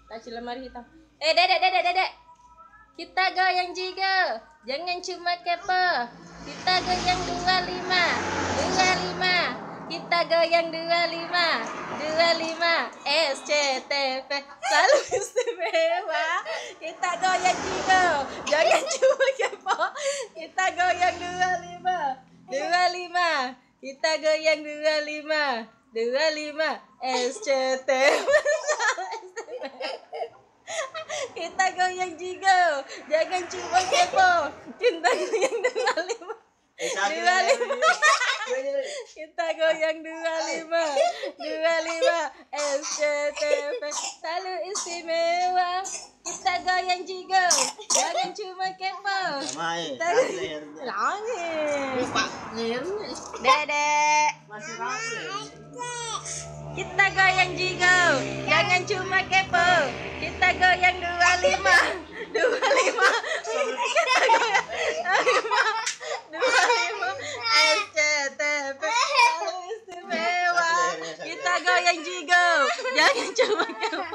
Taci lemari hitam. Dedek. Kita goyang juga. Jangan cuma kepo. Kita goyang 25. Kita goyang 25. SCTV selalu istimewa. Kita goyang juga. Jangan cuma kepo. Kita goyang 25. Kita goyang 25. SCTV. Kita goyang juga. Jangan cuma kepo. Kita goyang 25. Kita goyang 25. SCTV selalu istimewa. Kita goyang juga. Jangan cuma kepo. Kita nangis. Dedek. Kita goyang juga. Jangan cuma kepo. Kita goyang 25. Kita goyang 25. SCTV selalu istimewa. Kita goyang juga. Jangan cuma kepo.